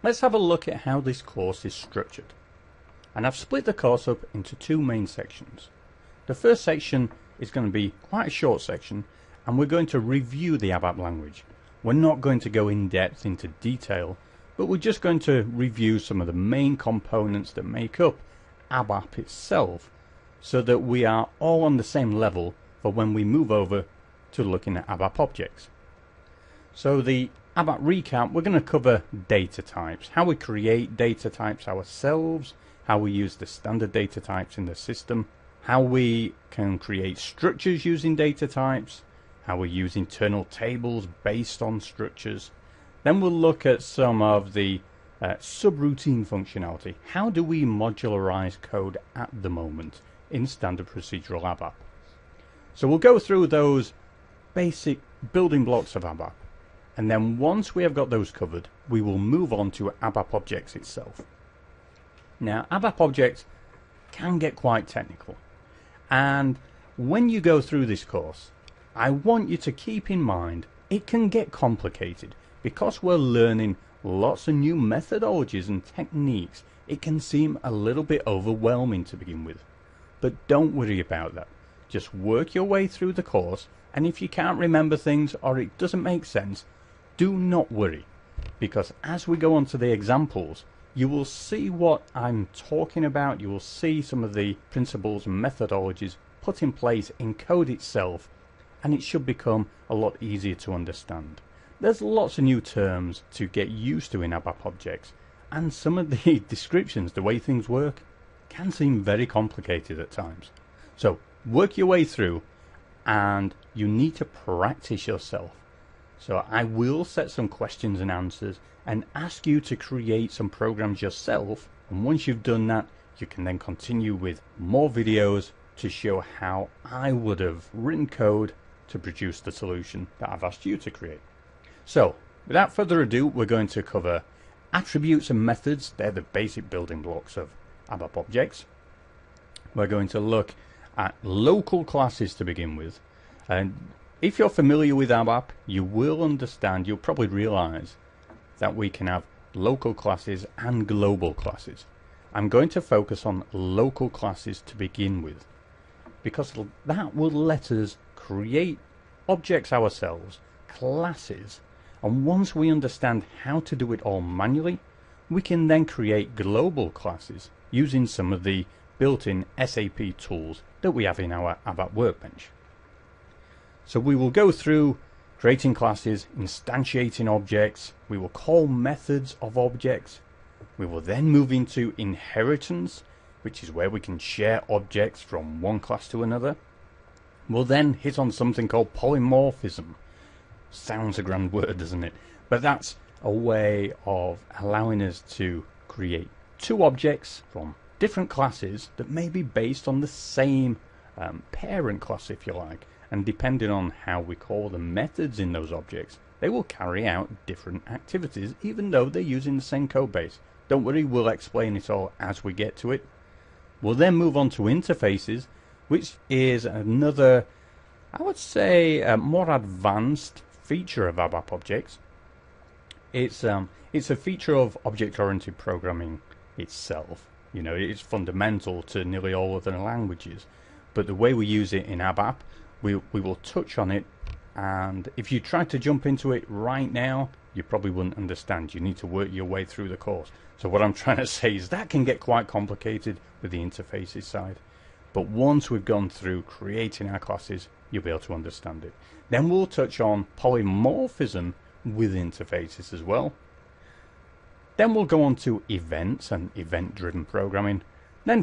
let's have a look at how this course is structured. And I've split the course up into two main sections. The first section is going to be quite a short section, and we're going to review the ABAP language. We're not going to go in depth into detail, but we're just going to review some of the main components that make up ABAP itself, so that we are all on the same level for when we move over to looking at ABAP objects. So the ABAP recap, we're going to cover data types, how we create data types ourselves, how we use the standard data types in the system, how we can create structures using data types, how we use internal tables based on structures. Then we'll look at some of the subroutine functionality. How do we modularize code at the moment in standard procedural ABAP? So we'll go through those basic building blocks of ABAP. And then once we have got those covered, we will move on to ABAP objects itself. Now, ABAP objects can get quite technical. And when you go through this course, I want you to keep in mind it can get complicated because we're learning lots of new methodologies and techniques. It can seem a little bit overwhelming to begin with. But don't worry about that. Just work your way through the course, and if you can't remember things or it doesn't make sense, do not worry, because as we go on to the examples, you will see what I'm talking about. You will see some of the principles and methodologies put in place in code itself, and it should become a lot easier to understand. There's lots of new terms to get used to in ABAP objects, and some of the descriptions, the way things work, can seem very complicated at times. So work your way through, and you need to practice yourself. So I will set some questions and answers and ask you to create some programs yourself, and once you've done that, you can then continue with more videos to show how I would have written code to produce the solution that I've asked you to create. So without further ado, we're going to cover attributes and methods. They're the basic building blocks of ABAP objects. We're going to look at local classes to begin with, and if you're familiar with ABAP, you will understand, you'll probably realize that we can have local classes and global classes. I'm going to focus on local classes to begin with, because that will let us create objects ourselves, classes, and once we understand how to do it all manually, we can then create global classes using some of the built-in SAP tools that we have in our ABAP workbench. So we will go through creating classes, instantiating objects, we will call methods of objects, we will then move into inheritance, which is where we can share objects from one class to another. We'll then hit on something called polymorphism. Sounds a grand word, doesn't it? But that's a way of allowing us to create two objects from different classes that may be based on the same parent class, if you like. And depending on how we call the methods in those objects, they will carry out different activities even though they're using the same code base. Don't worry, we'll explain it all as we get to it. We'll then move on to interfaces, which is another, I would say, a more advanced feature of ABAP objects. It's a feature of object-oriented programming itself. You know, it's fundamental to nearly all other languages, but the way we use it in ABAP, we will touch on it, and if you try to jump into it right now, you probably wouldn't understand. You need to work your way through the course. So what I'm trying to say is that can get quite complicated with the interfaces side, but once we've gone through creating our classes, you'll be able to understand it. Then we'll touch on polymorphism with interfaces as well. Then we'll go on to events and event-driven programming. Then